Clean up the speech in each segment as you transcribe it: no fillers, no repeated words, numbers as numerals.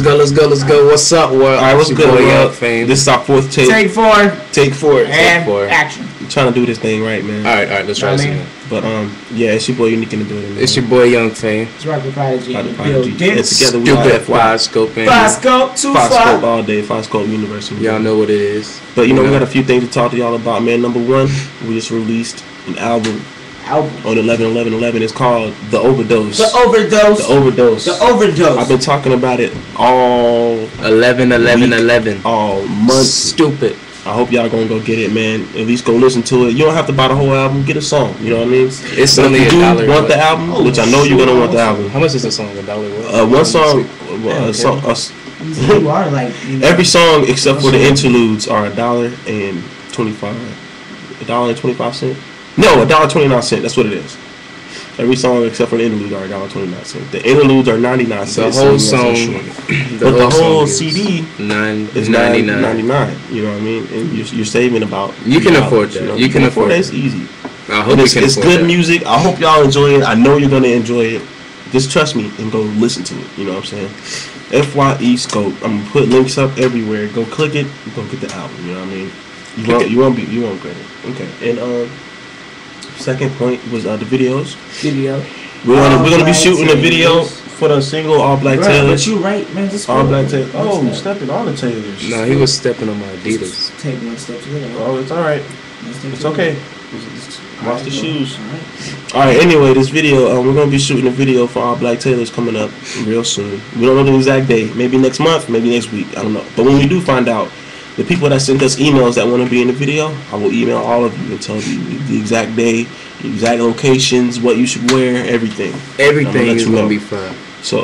Let's go. What's up, world? Alright, what's good, world? This is our fourth take. Take four. Take four. And action. I'm trying to do this thing right, man. Alright, let's try this again. But yeah, it's your boy Unique in the building, man. It's your boy Young Fame. It's Rocket Prodigy. And together we Stupid Five Scope. Five Scope, two Five Scope all day. Five Scope University. Y'all know what it is. But you know, we got a few things to talk to y'all about, man. Number one, we just released an album on 11/11/11. It's called The Overdose. The Overdose. I've been talking about it all 11/11/11. all month. Stupid. I hope y'all gonna go get it, man. At least go listen to it. You don't have to buy the whole album. Get a song. You know what I mean? It's but only if you $1. Want the album, which I know you're gonna want the album. How much is the song? $1? One song. Every song except for the interludes are $1.25. $1.25. No, $1.29. That's what it is. Every song except for the interlude are $1.29. The interludes are 99 cents. The whole song, but the whole CD is $9.99. You know what I mean? And you're saving about. You can afford that. You can afford it. It's easy. I hope it's good music. I hope y'all enjoy it. I know you're gonna enjoy it. Just trust me and go listen to it. You know what I'm saying? FYE Scope. I'm gonna put links up everywhere. Go click it. Go get the album. You know what I mean? You won't regret it. Okay. And second point was the videos. We're gonna be shooting a video for the single All Black Taylors. But you right, man. All Black Taylors. Oh, stepping on the Taylors. No, he was stepping on my Adidas. Take one step to the left. Oh, it's all right. It's okay. Watch the shoes. All right. Anyway, this video, we're gonna be shooting a video for All Black Taylors coming up real soon. We don't know the exact day. Maybe next month. Maybe next week. I don't know. But when we do find out, the people that sent us emails that want to be in the video, I will email all of you and tell you the exact day, the exact locations, what you should wear, everything. Everything is gonna be fine. So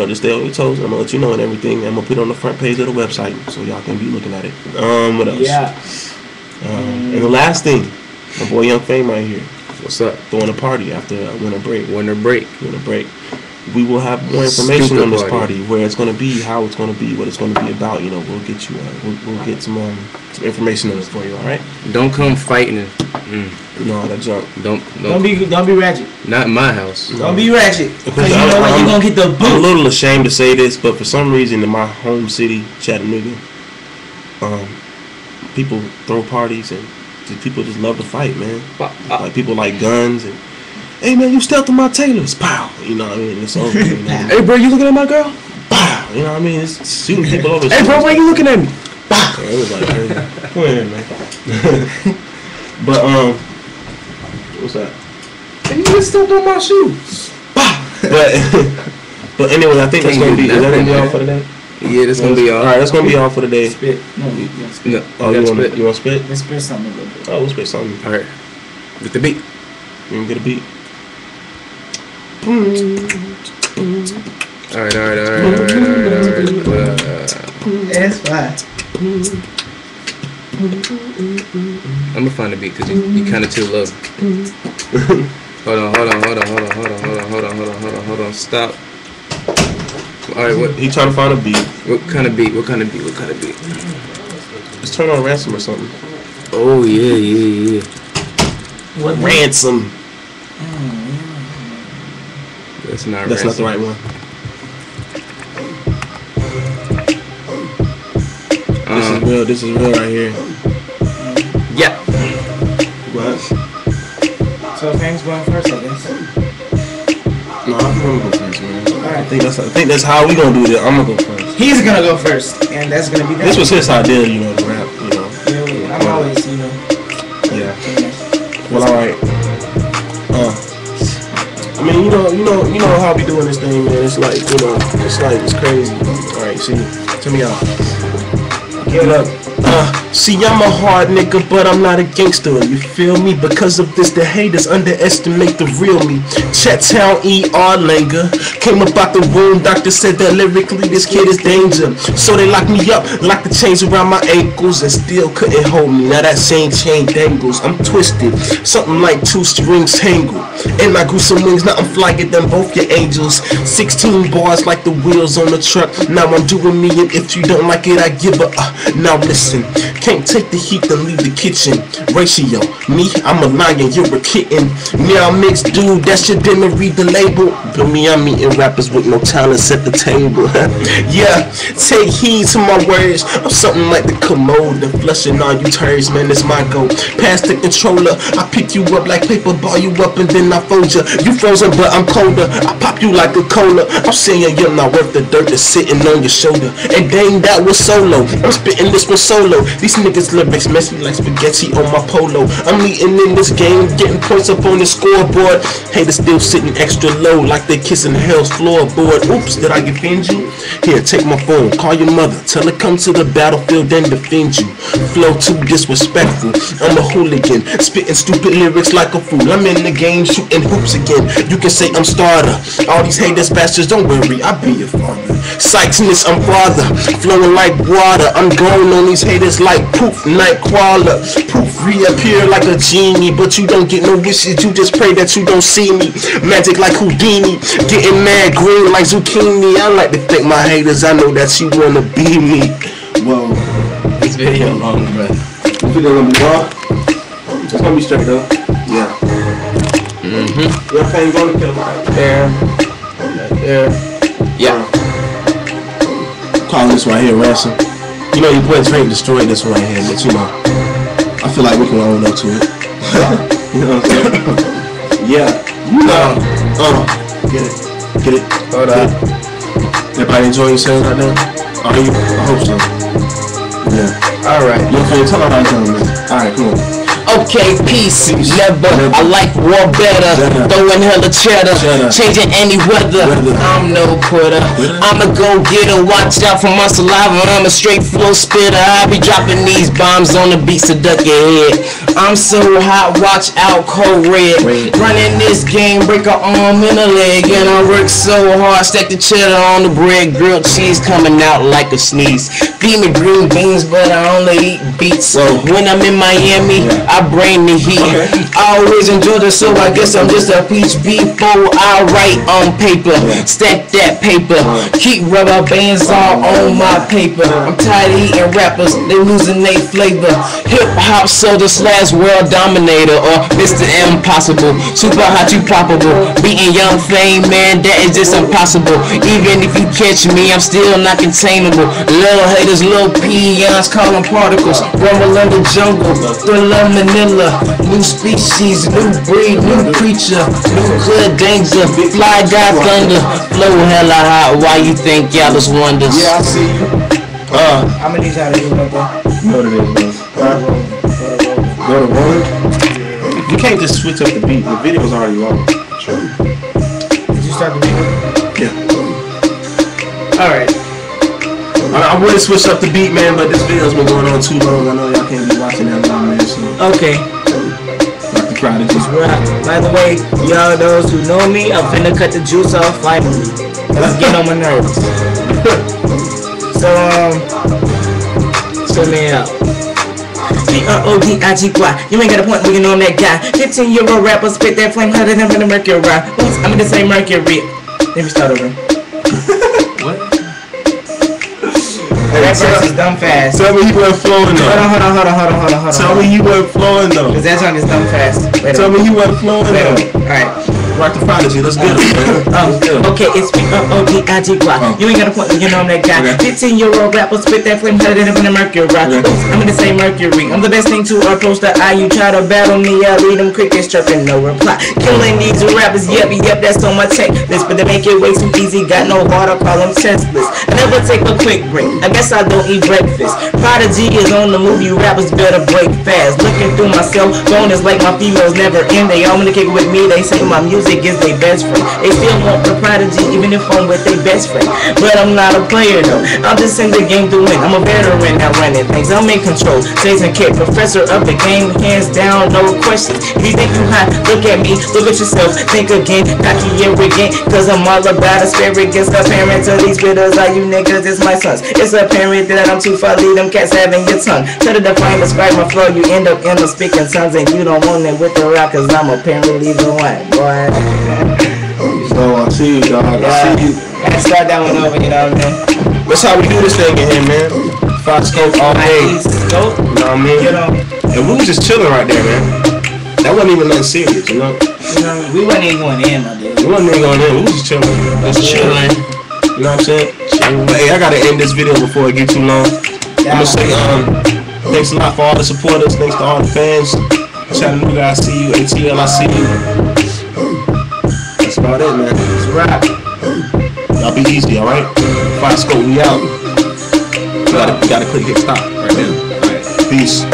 just stay on your toes. I'm gonna let you know and everything. I'm gonna put it on the front page of the website so y'all can be looking at it. What else? Yeah. And the last thing, my boy Young Fame right here. What's up? Throwing a party after winter break. Winter break. We will have more information on this party, where it's going to be, how it's going to be, what it's going to be about. You know, we'll get you, we'll get some information on this for you. All right? Don't come fighting. No, that junk. Don't be ratchet. Not in my house. No. Don't be ratchet. Because you know what, you're gonna get the boot. I'm a little ashamed to say this, but for some reason in my home city, Chattanooga, people throw parties and people just love to fight, man. Like people like guns and. Hey man, you stepped on my Taylors. Pow. You know what I mean? It's over. You know? Hey bro, you looking at my girl? Pow. You know what I mean? It's shooting people over. Hey bro, why you looking at me? Pow. It was like crazy. Come here, man. But what's that? Hey, you just stepped on my shoes. Pow. But anyway, I think that's gonna be. Is that gonna be all for today? Yeah, that's gonna be all. All right, that's gonna be all for today. Spit. No. Oh, you want to spit? Let's spit something a little bit. Oh, we'll spit something. All right. With the beat. You can get a beat. Alright. It's fine. I'm gonna find the beat because you kind of too low. Hold on. Stop. Alright, what? He trying to find a beat. What kind of beat? Just turn on Ransom or something. Oh yeah. What Ransom? That's not the right one. This is real right here. Yeah. What? So Fame's going first, I guess. No, I'm gonna go first, man. Alright. I think that's how we gonna do this. I'm gonna go first. He's gonna go first, and that's gonna be that. This was his idea, to rap, Yeah, I'm always, Yeah. Well, alright. I mean, you know how we doing this thing, man. It's like, it's crazy. All right, see, tell me out. Get up. See, I'm a hard nigga, but I'm not a gangster. You feel me? Because of this, the haters underestimate the real me. Chattown E.R. Langer came up out the womb. Doctor said that lyrically this kid is danger. So they locked me up, locked the chains around my ankles, and still couldn't hold me. Now that same chain dangles. I'm twisted, something like 2 strings tangled. And I grew some wings, now I'm flying them both your angels. 16 bars like the wheels on the truck. Now I'm doing me, and if you don't like it, I give up. Now listen. Can't take the heat, then leave the kitchen. Ratio, me, I'm a lion, you're a kitten. Now mixed dude, that shit didn't read the label. But me, I'm eating rappers with no talents at the table. Yeah, take heed to my words. I'm something like the commode, and flushing all you turds, man, it's my goal. Pass the controller, I pick you up like paper, ball you up and then I fold you. You frozen, but I'm colder. I pop you like a cola. I'm saying you're not worth the dirt that's sitting on your shoulder. And dang, that was solo. I'm spitting this one solo. These niggas lyrics messy like spaghetti on my polo. I'm eating in this game, getting points up on the scoreboard. Haters still sitting extra low like they kissing hell's floorboard. Oops, did I offend you? Here, take my phone, call your mother, tell her come to the battlefield and defend you. Flow too disrespectful, I'm a hooligan, spitting stupid lyrics like a fool. I'm in the game shooting hoops again. You can say I'm starter. All these haters bastards, don't worry, I'll be your father. Sykesness, I'm father, flowing like water. I'm going on these haters like poof, night crawler. Poof, reappear like a genie, but you don't get no wishes, you just pray that you don't see me. Magic like Houdini, getting mad green like zucchini. I like to thank my haters, I know that you wanna be me. Whoa, This video long, bro. this video gonna be raw. It's gonna be straight up. Yeah. Your thing gonna kill right there. There. Yeah. Call this right here ransom. You know your boy Drake destroyed this one right here, but you know, I feel like we can own up to it. You know what I'm saying? Yeah. Get it. Get it. Hold up. Everybody enjoy yourselves right now? Are you? I hope so. Yeah. Alright. You feel tell how you man. Alright, come on. Okay, peace, never. I like war better. Throwing hella cheddar, changing any weather. I'm no quitter. I'm a go-getter. Watch out for my saliva. I'm a straight flow spitter. I be dropping these bombs on the beats to duck your head. I'm so hot, watch out, cold red. Running this game, break an arm and a leg, and I work so hard, stack the cheddar on the bread, grilled cheese coming out like a sneeze. Feed me green beans, but I only eat beets. When I'm in Miami, I bring the heat. I always enjoy the so I guess I'm just a peach before I write on paper. Stack that paper, keep rubber bands all on my paper. I'm tired of eating rappers, they losing their flavor. Hip hop soda / world dominator, or Mr. Impossible, super hot, you probable. Beating Young Fame, man, that is just impossible. Even if you catch me, I'm still not containable. Little haters, little peons, call them particles. Rumble in the jungle, Thriller Manila. New species, new breed, new creature, new good danger. Fly guy thunder, flow hella hot. Why you think y'all is wonders? Yeah, I see you. How many of y'all do right there? You know what it is, man. Go to one. You can't just switch up the beat. The video's already long. Sure. Did you start the video? Yeah. Alright. I would switch up the beat, man, but this video's been going on too long. I know y'all can't be watching that long, man. So Okay. like the crowd is just By the way, y'all those who know me, I'm finna cut the juice off finally. Let's get on my nerves. So fill me out. B-R-O-D-I-G-Y. You ain't got a point when you know I'm that guy. 15-year-old rapper spit that flame hotter than the mercury. Oops, I'm gonna say mercury. Let me start over. What? That verse is dumb fast. Tell me he wasn't flowing though. Hold on. Tell me he wasn't flowing though. Cause that song is dumb fast. Tell me he wasn't flowing though. Alright. Rock the prodigy, let's get it, man. Okay, it's B-R-O-D-I-G-Y. You ain't got a point when you know I'm that guy. 15-year-old rapper spit that flame hotter than the mercury. Oops, I'm gonna say mercury. I'm the best thing to approach the eye. You try to battle me, I read them crickets chirping, no reply. Killing these rappers, yep, that's on my checklist. But they make it way too easy, got no heart, I call them testless. I never take a quick break, I guess I don't eat breakfast. Prodigy is on the move, you rappers better break fast. Looking through my cell phone is like my females never end. They all wanna kick it with me, they say my music is their best friend. They still want the prodigy even if I'm with their best friend. But I'm not a player though, I'm just in the game to win. I'm a veteran now running things, I'm in control. Jason Kidd, professor of the game, hands down, no questions. If you think you hot, look at me, look at yourself, think again, cocky arrogant, cause I'm all about asparagus. The parents of these widows are you niggas, it's my sons. It's apparent that I'm too far, leave them cats having your tongue. Try to define, describe my flow, you end up in the speaking tongues, and you don't want it with the rock, cause I'm apparently the one, boy. So I see you, dog. I see you. Gotta start that one over, you know what I mean? That's how we do this thing in here, man. Fox Scope all day. Scope. You know what I mean? You know. And we was just chilling right there, man. That wasn't even nothing serious, you know? We wasn't even going in, my dude. We wasn't even going in. We was just chilling. Just chilling. You know what I'm saying? But hey, I gotta end this video before it gets too long. I'm gonna say thanks a lot for all the supporters. Thanks to all the fans. Chattanooga, I see you. ATL, I see you. That's about it, man. It's a wrap. Y'all be easy, alright? Fox Scope, we out. You gotta click hit stop right there. Alright, peace.